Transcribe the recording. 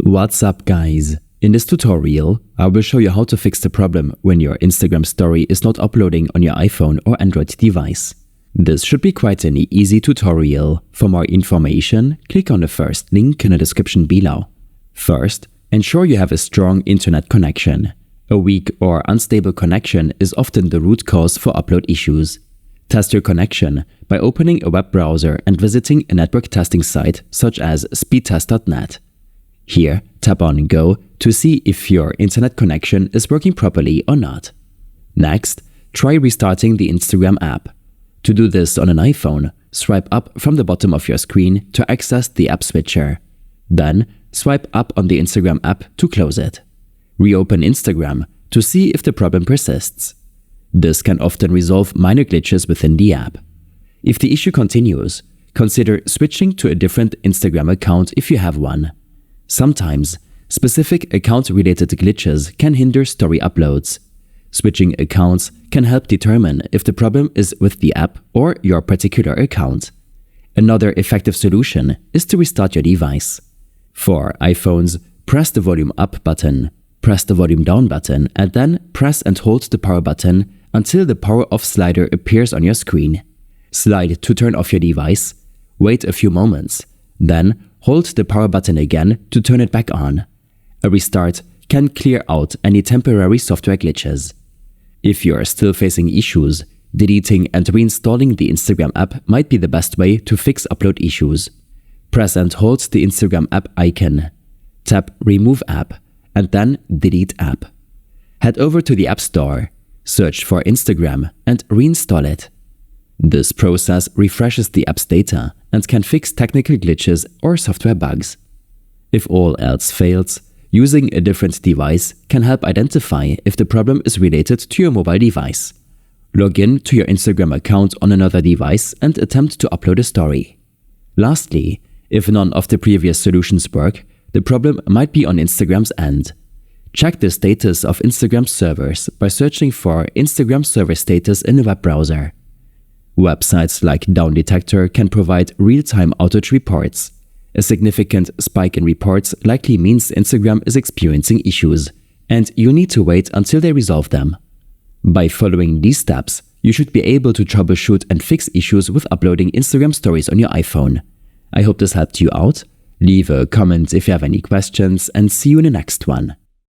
What's up, guys? In this tutorial, I will show you how to fix the problem when your Instagram story is not uploading on your iPhone or Android device. This should be quite an easy tutorial. For more information, click on the first link in the description below. First, ensure you have a strong internet connection. A weak or unstable connection is often the root cause for upload issues. Test your connection by opening a web browser and visiting a network testing site such as speedtest.net. Here, tap on Go to see if your internet connection is working properly or not. Next, try restarting the Instagram app. To do this on an iPhone, swipe up from the bottom of your screen to access the app switcher. Then, swipe up on the Instagram app to close it. Reopen Instagram to see if the problem persists. This can often resolve minor glitches within the app. If the issue continues, consider switching to a different Instagram account if you have one. Sometimes, specific account-related glitches can hinder story uploads. Switching accounts can help determine if the problem is with the app or your particular account. Another effective solution is to restart your device. For iPhones, press the volume up button, press the volume down button, and then press and hold the power button until the power off slider appears on your screen. Slide to turn off your device, wait a few moments, then hold the power button again to turn it back on. A restart can clear out any temporary software glitches. If you are still facing issues, deleting and reinstalling the Instagram app might be the best way to fix upload issues. Press and hold the Instagram app icon. Tap Remove App and then Delete App. Head over to the App Store, search for Instagram and reinstall it. This process refreshes the app's data and can fix technical glitches or software bugs. If all else fails, using a different device can help identify if the problem is related to your mobile device. Log in to your Instagram account on another device and attempt to upload a story. Lastly, if none of the previous solutions work, the problem might be on Instagram's end. Check the status of Instagram servers by searching for Instagram server status in a web browser. Websites like Down Detector can provide real-time outage reports. A significant spike in reports likely means Instagram is experiencing issues, and you need to wait until they resolve them. By following these steps, you should be able to troubleshoot and fix issues with uploading Instagram stories on your iPhone. I hope this helped you out. Leave a comment if you have any questions, and see you in the next one.